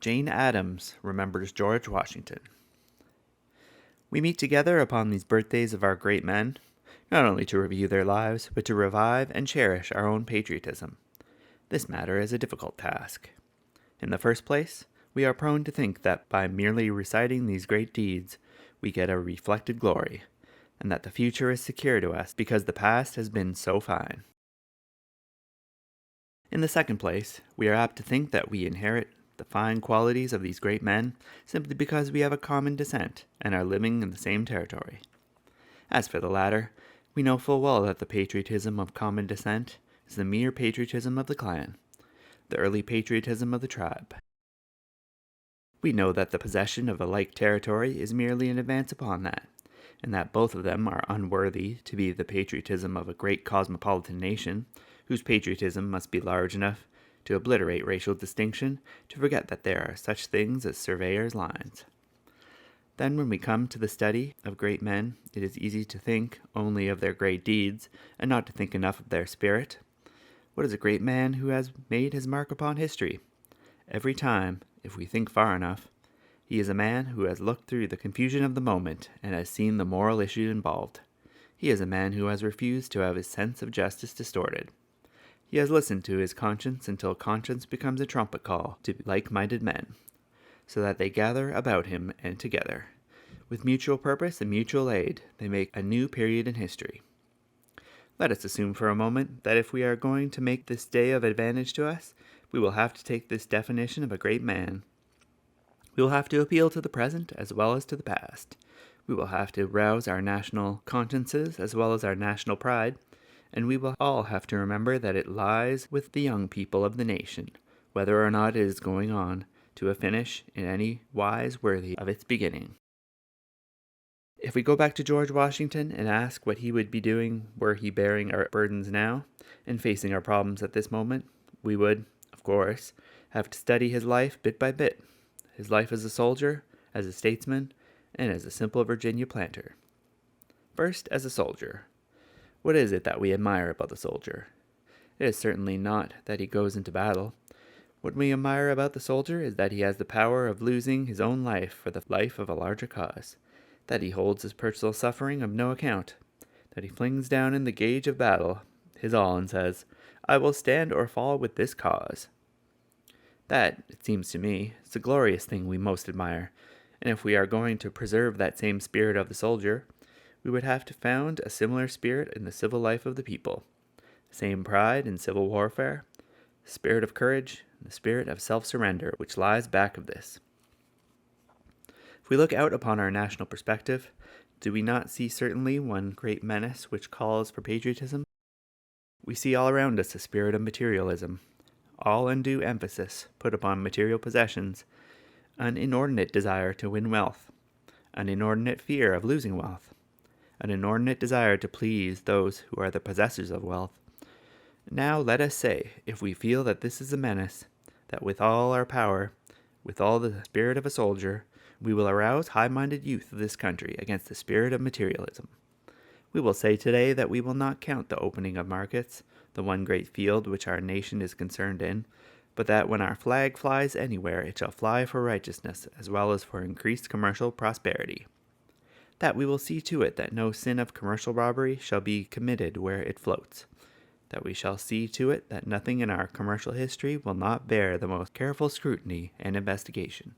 Jane Addams remembers George Washington. We meet together upon these birthdays of our great men, not only to review their lives, but to revive and cherish our own patriotism. This matter is a difficult task. In the first place, we are prone to think that by merely reciting these great deeds, we get a reflected glory, and that the future is secure to us because the past has been so fine. In the second place, we are apt to think that we inherit the fine qualities of these great men simply because we have a common descent and are living in the same territory. As for the latter, we know full well that the patriotism of common descent is the mere patriotism of the clan, the early patriotism of the tribe. We know that the possession of a like territory is merely an advance upon that, and that both of them are unworthy to be the patriotism of a great cosmopolitan nation, whose patriotism must be large enough to obliterate racial distinction, to forget that there are such things as surveyors' lines. Then when we come to the study of great men, it is easy to think only of their great deeds, and not to think enough of their spirit. What is a great man who has made his mark upon history? Every time, if we think far enough, he is a man who has looked through the confusion of the moment and has seen the moral issue involved. He is a man who has refused to have his sense of justice distorted. He has listened to his conscience until conscience becomes a trumpet call to like-minded men, so that they gather about him and together, with mutual purpose and mutual aid, they make a new period in history. Let us assume for a moment that if we are going to make this day of advantage to us, we will have to take this definition of a great man. We will have to appeal to the present as well as to the past. We will have to rouse our national consciences as well as our national pride, and we will all have to remember that it lies with the young people of the nation, whether or not it is going on to a finish in any wise worthy of its beginning. If we go back to George Washington and ask what he would be doing were he bearing our burdens now and facing our problems at this moment, we would, of course, have to study his life bit by bit, his life as a soldier, as a statesman, and as a simple Virginia planter. First, as a soldier. What is it that we admire about the soldier? It is certainly not that he goes into battle. What we admire about the soldier is that he has the power of losing his own life for the life of a larger cause, that he holds his personal suffering of no account, that he flings down in the gauge of battle his all and says, "I will stand or fall with this cause." That, it seems to me, is the glorious thing we most admire, and if we are going to preserve that same spirit of the soldier, we would have to found a similar spirit in the civil life of the people, the same pride in civil warfare, the spirit of courage, and the spirit of self-surrender which lies back of this. If we look out upon our national perspective, do we not see certainly one great menace which calls for patriotism? We see all around us a spirit of materialism, all undue emphasis put upon material possessions, an inordinate desire to win wealth, an inordinate fear of losing wealth, an inordinate desire to please those who are the possessors of wealth. Now let us say, if we feel that this is a menace, that with all our power, with all the spirit of a soldier, we will arouse high-minded youth of this country against the spirit of materialism. We will say today that we will not count the opening of markets, the one great field which our nation is concerned in, but that when our flag flies anywhere, it shall fly for righteousness as well as for increased commercial prosperity. That we will see to it that no sin of commercial robbery shall be committed where it floats, that we shall see to it that nothing in our commercial history will not bear the most careful scrutiny and investigation,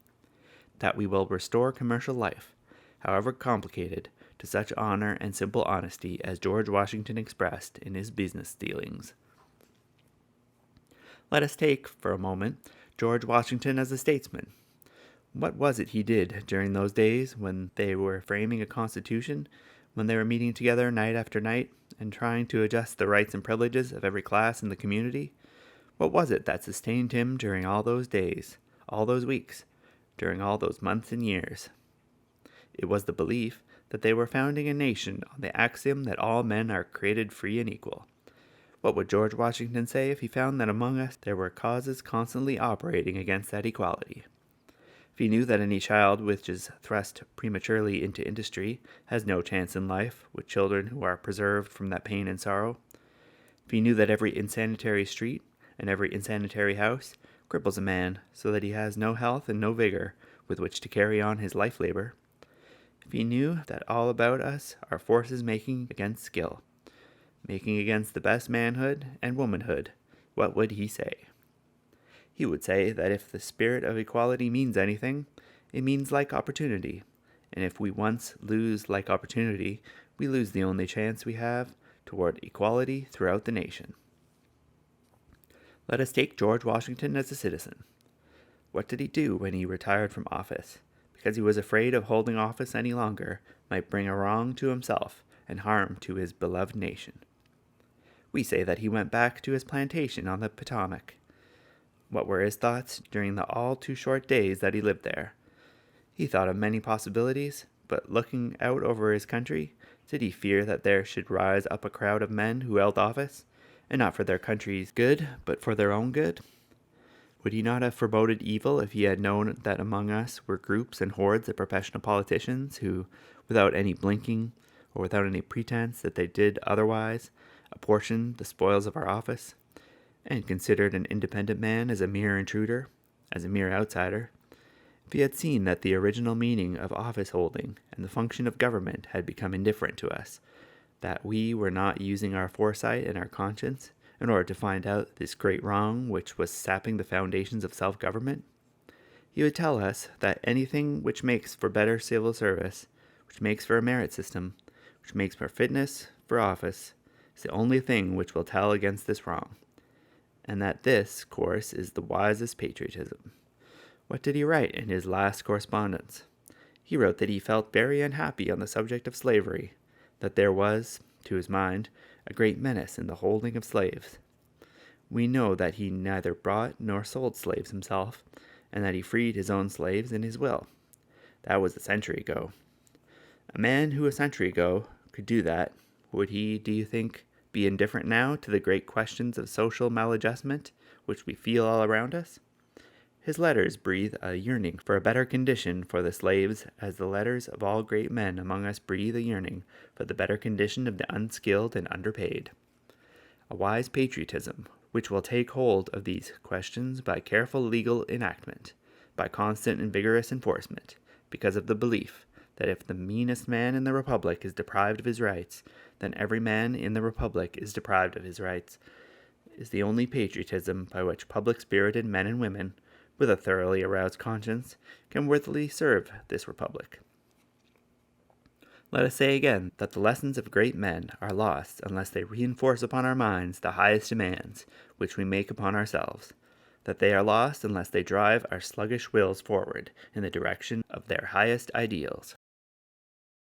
that we will restore commercial life, however complicated, to such honor and simple honesty as George Washington expressed in his business dealings. Let us take, for a moment, George Washington as a statesman. What was it he did during those days when they were framing a constitution, when they were meeting together night after night and trying to adjust the rights and privileges of every class in the community? What was it that sustained him during all those days, all those weeks, during all those months and years? It was the belief that they were founding a nation on the axiom that all men are created free and equal. What would George Washington say if he found that among us there were causes constantly operating against that equality? If he knew that any child which is thrust prematurely into industry has no chance in life with children who are preserved from that pain and sorrow, if he knew that every insanitary street and every insanitary house cripples a man so that he has no health and no vigor with which to carry on his life labor. If he knew that all about us are forces making against skill, making against the best manhood and womanhood, what would he say? He would say that if the spirit of equality means anything, it means like opportunity, and if we once lose like opportunity, we lose the only chance we have toward equality throughout the nation. Let us take George Washington as a citizen. What did he do when he retired from office? Because he was afraid of holding office any longer might bring a wrong to himself and harm to his beloved nation. We say that he went back to his plantation on the Potomac. What were his thoughts during the all too short days that he lived there? He thought of many possibilities, but looking out over his country, did he fear that there should rise up a crowd of men who held office, and not for their country's good, but for their own good? Would he not have foreboded evil if he had known that among us were groups and hordes of professional politicians who, without any blinking, or without any pretense that they did otherwise, apportioned the spoils of our office, and considered an independent man as a mere intruder, as a mere outsider? If he had seen that the original meaning of office holding and the function of government had become indifferent to us, that we were not using our foresight and our conscience in order to find out this great wrong which was sapping the foundations of self-government, he would tell us that anything which makes for better civil service, which makes for a merit system, which makes for fitness for office, is the only thing which will tell against this wrong, and that this course is the wisest patriotism. What did he write in his last correspondence? He wrote that he felt very unhappy on the subject of slavery, that there was, to his mind, a great menace in the holding of slaves. We know that he neither bought nor sold slaves himself, and that he freed his own slaves in his will. That was a century ago. A man who a century ago could do that, would he, do you think, be indifferent now to the great questions of social maladjustment which we feel all around us? His letters breathe a yearning for a better condition for the slaves, as the letters of all great men among us breathe a yearning for the better condition of the unskilled and underpaid. A wise patriotism, which will take hold of these questions by careful legal enactment, by constant and vigorous enforcement, because of the belief that if the meanest man in the Republic is deprived of his rights, then every man in the Republic is deprived of his rights, is the only patriotism by which public-spirited men and women, with a thoroughly aroused conscience, can worthily serve this Republic. Let us say again that the lessons of great men are lost unless they reinforce upon our minds the highest demands which we make upon ourselves, that they are lost unless they drive our sluggish wills forward in the direction of their highest ideals.